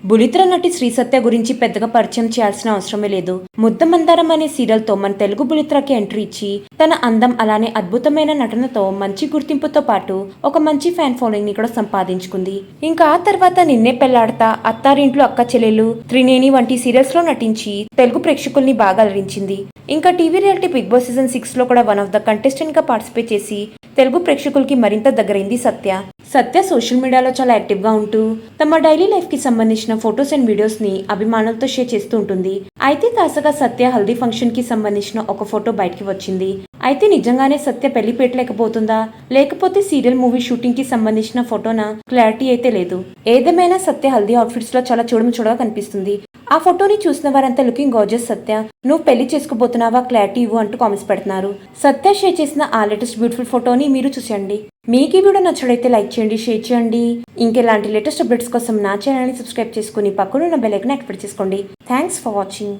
బులిత్ర నటి శ్రీ సత్య గురించి పెద్దగా పరిచయం చేయాల్సిన అవసరమే లేదు. ముద్దమందారం అనే సీరియల్ తో మన తెలుగు బులిత్రకి ఎంట్రీ ఇచ్చి తన అందం అలానే అద్భుతమైన నటనతో మంచి గుర్తింపుతో పాటు ఒక మంచి ఫ్యాన్ ఫాలోయింగ్ ని కూడా సంపాదించుకుంది. ఇంకా ఆ తర్వాత నిన్నే పెళ్లాడతా, అత్తారింట్లో అక్క చెల్లెలు, త్రినేని వంటి సీరియల్స్ లో నటించి తెలుగు ప్రేక్షకుల్ని బాగా అలరించింది. ఇంకా TV reality Bigg Boss season 6 లో కూడా వన్ ఆఫ్ ద కంటెస్టెంట్ గా పార్టిసిపేట్ చేసి తెలుగు ప్రేక్షకులకి మరింత దగ్గరైంది సత్య సోషల్ మీడియాలో చాలా యాక్టివ్ గా ఉంటూ తమ డైలీ లైఫ్ కి సంబంధించిన ఫొటోస్ అండ్ వీడియోస్ ని అభిమానులతో షేర్ చేస్తూ ఉంటుంది. అయితే తాజాగా సత్య హల్దీ ఫంక్షన్ కి సంబంధించిన ఒక ఫోటో బయటికి వచ్చింది. అయితే నిజంగానే సత్య పెళ్లి పెట్టలేకపోతుందా, లేకపోతే సీరియల్ మూవీ షూటింగ్ కి సంబంధించిన ఫోటోనా, క్లారిటీ అయితే లేదు. ఏదేమైనా సత్య హల్దీ అవుట్ఫిట్స్ లో చాలా చూడగా కనిపిస్తుంది. ఆ ఫోటోని చూసిన వారంతా లుకింగ్ గార్జియస్ సత్య, నువ్వు పెళ్లి చేసుకోబోతున్నావా, క్లారిటీ ఇవ్వు అంటూ కామెంట్స్ పెడుతున్నారు. సత్య షేర్ చేసిన ఆ లేటెస్ట్ బ్యూటిఫుల్ ఫోటోని మీరు చూసండి. మీకు ఈ వీడియో నచ్చడైతే లైక్ చేయండి, షేర్ చేయండి. ఇంకెలాంటి లేటెస్ట్ అప్డేట్స్ కోసం నా ఛానల్ ని సబ్స్క్రైబ్ చేసుకుని పక్కనున్న బెల్ ఐకాన్ యాక్టివేట్ చేసుకోండి. Thanks for watching.